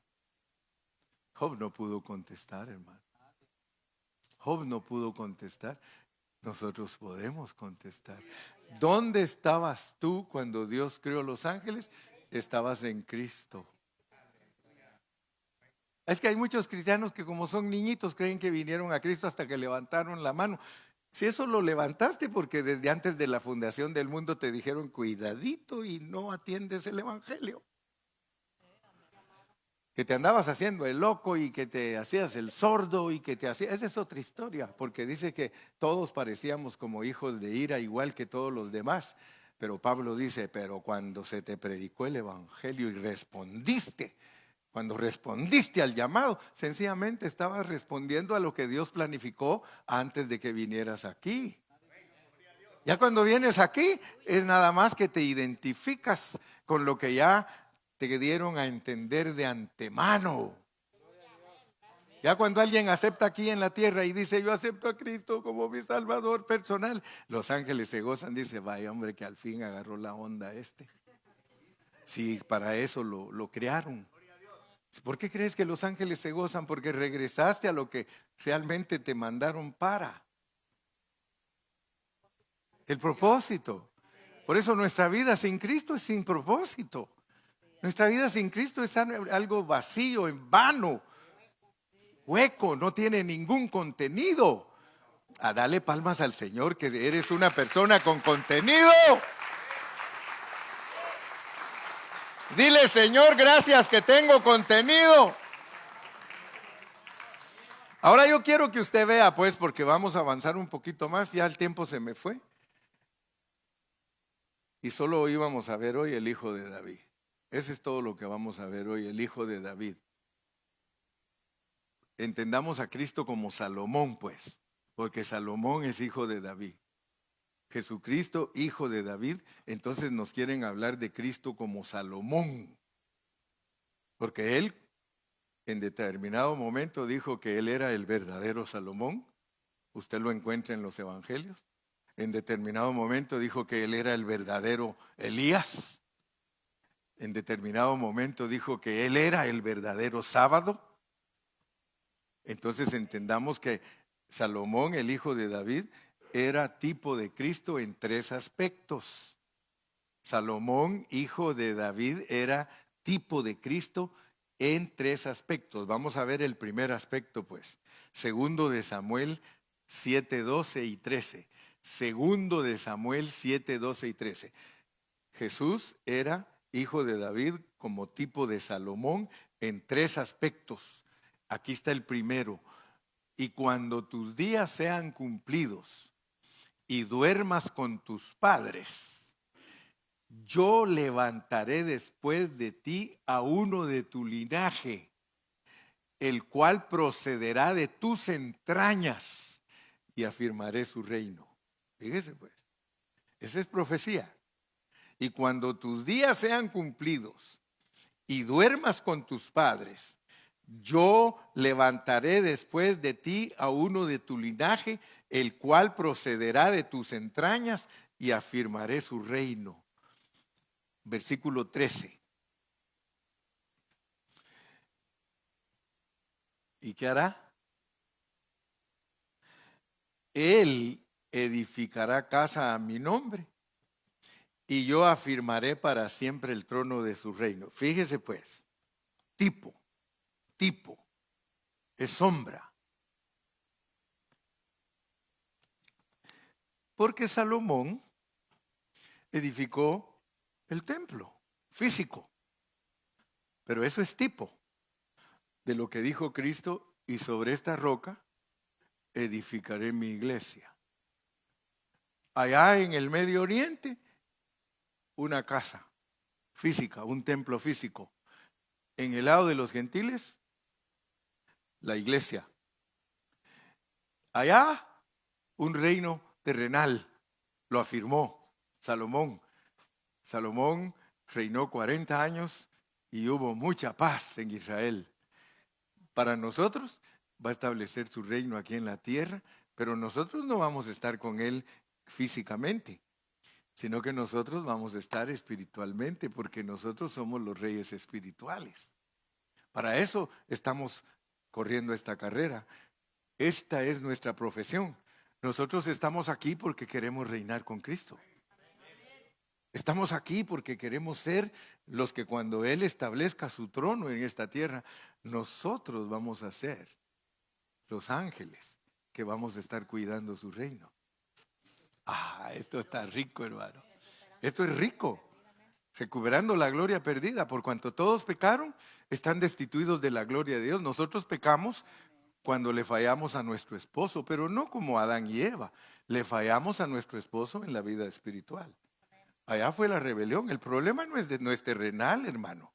Speaker 1: Job no pudo contestar, hermano. Job no pudo contestar. Nosotros podemos contestar. ¿Dónde estabas tú cuando Dios creó los ángeles? Estabas en Cristo. Es que hay muchos cristianos que, como son niñitos, creen que vinieron a Cristo hasta que levantaron la mano. Si eso lo levantaste porque desde antes de la fundación del mundo te dijeron cuidadito y no atiendes el evangelio. Que te andabas haciendo el loco y que te hacías el sordo y que te hacías... Esa es otra historia, porque dice que todos parecíamos como hijos de ira, igual que todos los demás. Pero Pablo dice: pero cuando se te predicó el evangelio y respondiste, cuando respondiste al llamado, sencillamente estabas respondiendo a lo que Dios planificó antes de que vinieras aquí. Ya cuando vienes aquí es nada más que te identificas con lo que ya te dieron a entender de antemano. Ya cuando alguien acepta aquí en la tierra y dice: yo acepto a Cristo como mi Salvador personal, los ángeles se gozan, dice: vaya hombre que al fin agarró la onda este. Sí, para eso lo crearon. ¿Por qué crees que los ángeles se gozan? Porque regresaste a lo que realmente te mandaron para. El propósito. Por eso nuestra vida sin Cristo es sin propósito. Nuestra vida sin Cristo es algo vacío, en vano, hueco, no tiene ningún contenido. A darle palmas al Señor que eres una persona con contenido. Dile: Señor, gracias que tengo contenido. Ahora yo quiero que usted vea, pues, porque vamos a avanzar un poquito más. Ya el tiempo se me fue. Y solo íbamos a ver hoy el hijo de David. Ese es todo lo que vamos a ver hoy, el hijo de David. Entendamos a Cristo como Salomón, pues, porque Salomón es hijo de David. Jesucristo, hijo de David. Entonces nos quieren hablar de Cristo como Salomón, porque él en determinado momento dijo que él era el verdadero Salomón. Usted lo encuentra en los evangelios. En determinado momento dijo que él era el verdadero Elías. En determinado momento dijo que él era el verdadero sábado. Entonces entendamos que Salomón, el hijo de David, era tipo de Cristo en tres aspectos. Salomón, hijo de David, era tipo de Cristo en tres aspectos. Vamos a ver el primer aspecto, pues. Segundo de Samuel 7, 12 y 13. Segundo de Samuel 7, 12 y 13. Jesús era hijo de David como tipo de Salomón en tres aspectos. Aquí está el primero. Y cuando tus días sean cumplidos y duermas con tus padres, yo levantaré después de ti a uno de tu linaje, el cual procederá de tus entrañas, y afirmaré su reino. Fíjese pues, esa es profecía. Y cuando tus días sean cumplidos y duermas con tus padres, yo levantaré después de ti a uno de tu linaje, el cual procederá de tus entrañas, y afirmaré su reino. Versículo 13. ¿Y qué hará? Él edificará casa a mi nombre, y yo afirmaré para siempre el trono de su reino. Fíjese pues, tipo, es sombra. Porque Salomón edificó el templo físico, pero eso es tipo de lo que dijo Cristo: y sobre esta roca edificaré mi iglesia. Allá en el Medio Oriente, una casa física, un templo físico. En el lado de los gentiles, la iglesia. Allá, un reino terrenal, lo afirmó Salomón. Salomón reinó 40 años y hubo mucha paz en Israel. Para nosotros va a establecer su reino aquí en la tierra, pero nosotros no vamos a estar con él físicamente, sino que nosotros vamos a estar espiritualmente, porque nosotros somos los reyes espirituales. Para eso estamos corriendo esta carrera. Esta es nuestra profesión. Nosotros estamos aquí porque queremos reinar con Cristo. Estamos aquí porque queremos ser los que cuando Él establezca su trono en esta tierra, nosotros vamos a ser los ángeles que vamos a estar cuidando su reino. Esto está rico, hermano. Esto es rico. Recuperando la gloria perdida. Por cuanto todos pecaron, están destituidos de la gloria de Dios. Nosotros pecamos cuando le fallamos a nuestro esposo, pero no como Adán y Eva. Le fallamos a nuestro esposo en la vida espiritual. Allá fue la rebelión. El problema no es terrenal, hermano.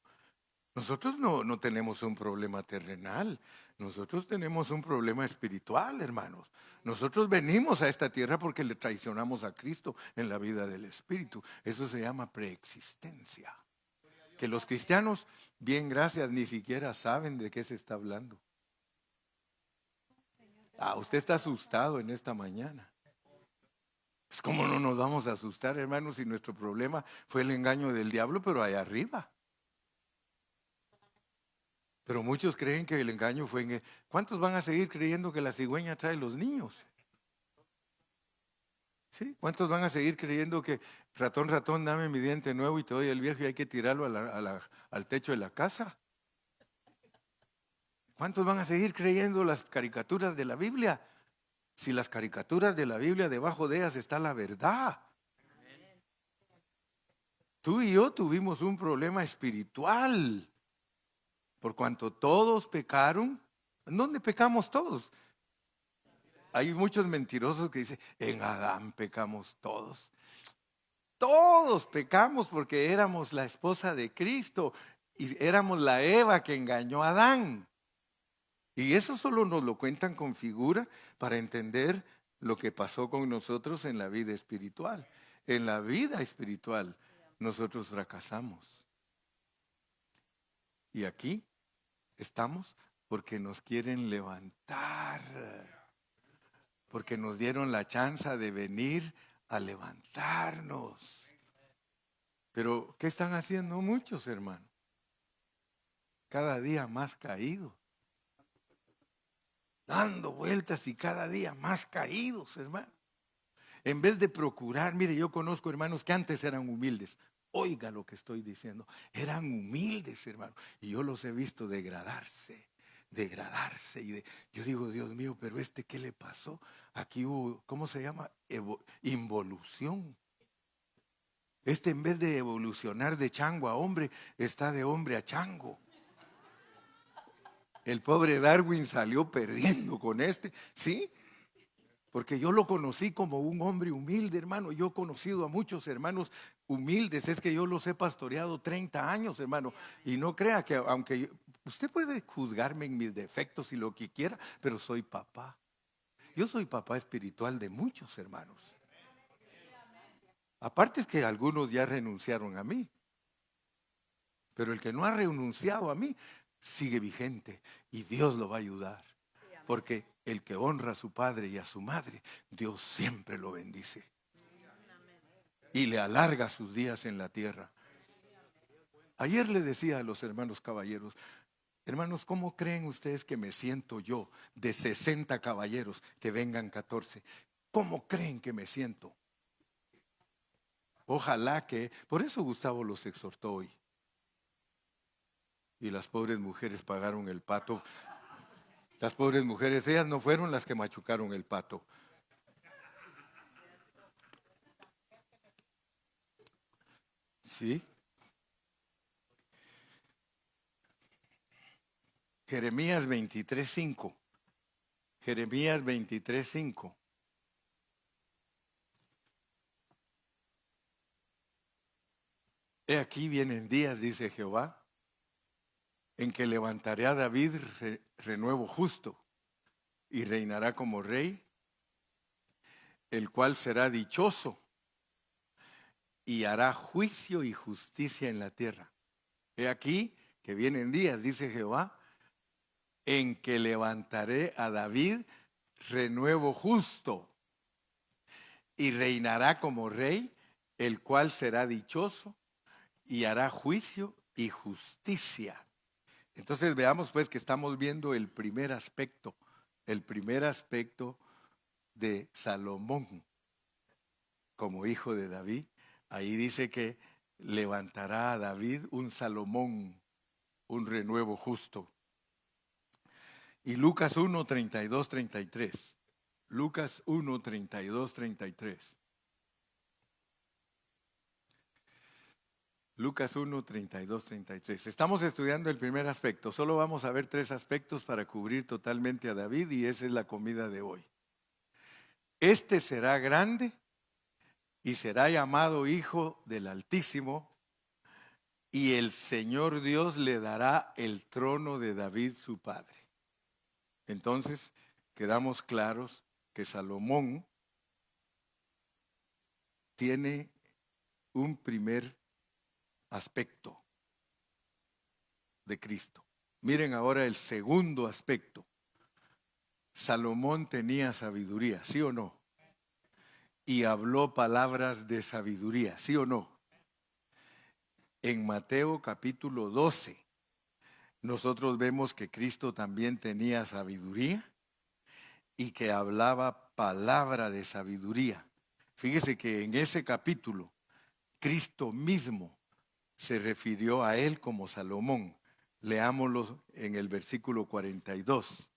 Speaker 1: Nosotros no tenemos un problema terrenal. Nosotros tenemos un problema espiritual, hermanos. Nosotros venimos a esta tierra porque le traicionamos a Cristo en la vida del Espíritu. Eso se llama preexistencia. Que los cristianos, bien gracias, ni siquiera saben de qué se está hablando. Usted está asustado en esta mañana. Pues ¿cómo no nos vamos a asustar, hermanos, si nuestro problema fue el engaño del diablo, pero allá arriba? Pero muchos creen que el engaño fue en... ¿Cuántos van a seguir creyendo que la cigüeña trae los niños? ¿Sí? ¿Cuántos van a seguir creyendo que ratón, ratón, dame mi diente nuevo y te doy el viejo y hay que tirarlo al techo de la casa? ¿Cuántos van a seguir creyendo las caricaturas de la Biblia? Si las caricaturas de la Biblia, debajo de ellas está la verdad. Tú y yo tuvimos un problema espiritual. Por cuanto todos pecaron. ¿En dónde pecamos todos? Hay muchos mentirosos que dicen, en Adán pecamos todos. Todos pecamos porque éramos la esposa de Cristo y éramos la Eva que engañó a Adán. Y eso solo nos lo cuentan con figura para entender lo que pasó con nosotros en la vida espiritual. En la vida espiritual nosotros fracasamos. Y aquí estamos porque nos quieren levantar, porque nos dieron la chance de venir a levantarnos. Pero ¿qué están haciendo muchos, hermanos? Cada día más caídos, dando vueltas y cada día más caídos, hermano. En vez de procurar, mire, yo conozco hermanos que antes eran humildes. Oiga lo que estoy diciendo. Eran humildes, hermano. Y yo los he visto degradarse. Yo digo, Dios mío, pero ¿qué le pasó? Aquí hubo, ¿cómo se llama? Involución. En vez de evolucionar de chango a hombre, está de hombre a chango. El pobre Darwin salió perdiendo con ¿sí? Porque yo lo conocí como un hombre humilde, hermano. Yo he conocido a muchos hermanos humildes. Es que yo los he pastoreado 30 años, hermano. Y no crea que, usted puede juzgarme en mis defectos y lo que quiera, pero soy papá. Yo soy papá espiritual de muchos hermanos. Aparte es que algunos ya renunciaron a mí. Pero el que no ha renunciado a mí sigue vigente y Dios lo va a ayudar. Porque el que honra a su padre y a su madre, Dios siempre lo bendice. Y le alarga sus días en la tierra. Ayer le decía a los hermanos caballeros, hermanos, ¿cómo creen ustedes que me siento yo de 60 caballeros que vengan 14? ¿Cómo creen que me siento? Ojalá que, por eso Gustavo los exhortó hoy. Y las pobres mujeres pagaron el pato. Las pobres mujeres, ellas no fueron las que machucaron el pato. ¿Sí? Jeremías 23:5. Jeremías 23:5. He aquí vienen días, dice Jehová, en que levantaré a David renuevo justo y reinará como rey, el cual será dichoso y hará juicio y justicia en la tierra. He aquí que vienen días, dice Jehová, en que levantaré a David renuevo justo y reinará como rey, el cual será dichoso y hará juicio y justicia. Entonces veamos pues que estamos viendo el primer aspecto de Salomón como hijo de David. Ahí dice que levantará a David un Salomón, un renuevo justo. Y Lucas 1, 32, 33. Lucas 1, 32, 33. Lucas 1, 32, 33. Estamos estudiando el primer aspecto. Solo vamos a ver 3 aspectos para cubrir totalmente a David y esa es la comida de hoy. Este será grande y será llamado Hijo del Altísimo, y el Señor Dios le dará el trono de David su padre. Entonces, quedamos claros que Salomón tiene un primer aspecto de Cristo. Miren ahora el segundo aspecto. Salomón tenía sabiduría, ¿sí o no? Y habló palabras de sabiduría, ¿sí o no? En Mateo capítulo 12, nosotros vemos que Cristo también tenía sabiduría y que hablaba palabra de sabiduría. Fíjese que en ese capítulo, Cristo mismo se refirió a él como Salomón. Leámoslo en el versículo 42.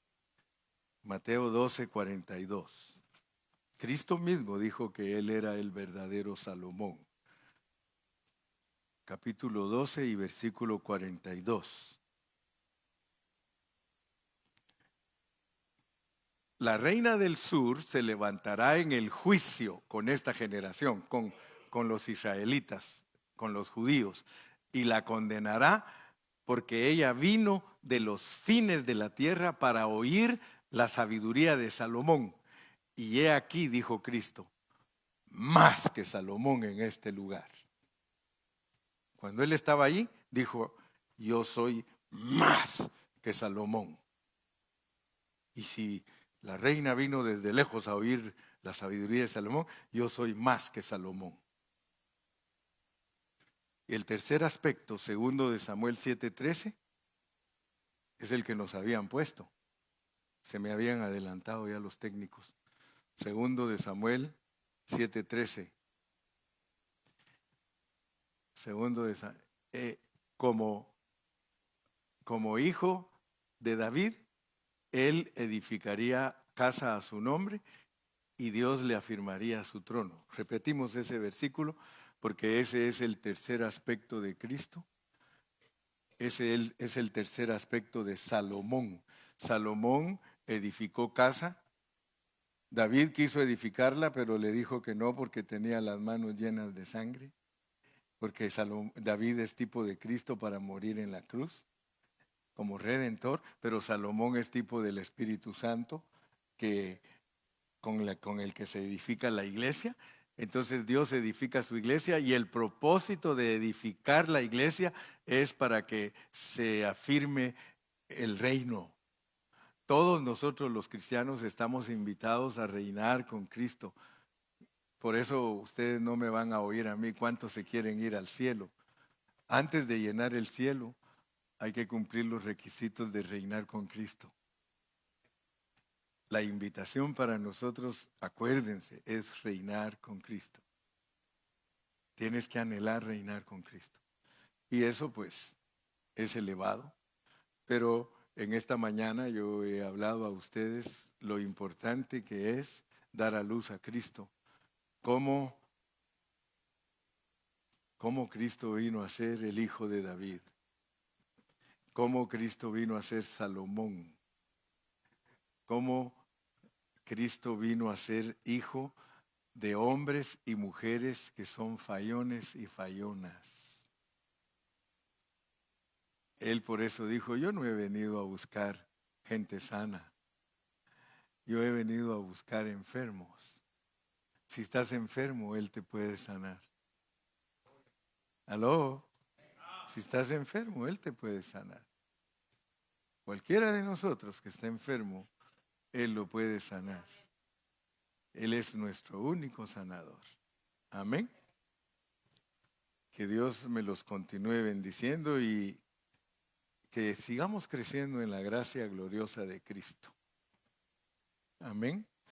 Speaker 1: Mateo 12, 42. Cristo mismo dijo que él era el verdadero Salomón. Capítulo 12 y versículo 42. La reina del sur se levantará en el juicio con esta generación, con los israelitas, con los judíos, y la condenará porque ella vino de los fines de la tierra para oír la sabiduría de Salomón. Y he aquí, dijo Cristo, más que Salomón en este lugar. Cuando él estaba ahí, dijo, yo soy más que Salomón. Y si la reina vino desde lejos a oír la sabiduría de Salomón, yo soy más que Salomón. Y el tercer aspecto, segundo de Samuel 7:13, es el que nos habían puesto. Se me habían adelantado ya los técnicos. Segundo de Samuel 7:13. Segundo de Samuel. Como hijo de David, él edificaría casa a su nombre y Dios le afirmaría su trono. Repetimos ese versículo porque ese es el tercer aspecto de Cristo. Ese es el tercer aspecto de Salomón. Salomón edificó casa. David quiso edificarla, pero le dijo que no porque tenía las manos llenas de sangre, porque David es tipo de Cristo para morir en la cruz como redentor, pero Salomón es tipo del Espíritu Santo que con el que se edifica la iglesia. Entonces Dios edifica su iglesia y el propósito de edificar la iglesia es para que se afirme el reino. Todos nosotros los cristianos estamos invitados a reinar con Cristo. Por eso ustedes no me van a oír a mí cuántos se quieren ir al cielo. Antes de llenar el cielo hay que cumplir los requisitos de reinar con Cristo. La invitación para nosotros, acuérdense, es reinar con Cristo. Tienes que anhelar reinar con Cristo. Y eso pues es elevado. Pero en esta mañana yo he hablado a ustedes lo importante que es dar a luz a Cristo. Cómo Cristo vino a ser el hijo de David. Cómo Cristo vino a ser Salomón. Cómo Cristo vino a ser hijo de hombres y mujeres que son fallones y fallonas. Él por eso dijo, yo no he venido a buscar gente sana, yo he venido a buscar enfermos. Si estás enfermo, Él te puede sanar. ¿Aló? Si estás enfermo, Él te puede sanar. Cualquiera de nosotros que está enfermo, Él lo puede sanar. Él es nuestro único sanador. Amén. Que Dios me los continúe bendiciendo y que sigamos creciendo en la gracia gloriosa de Cristo. Amén.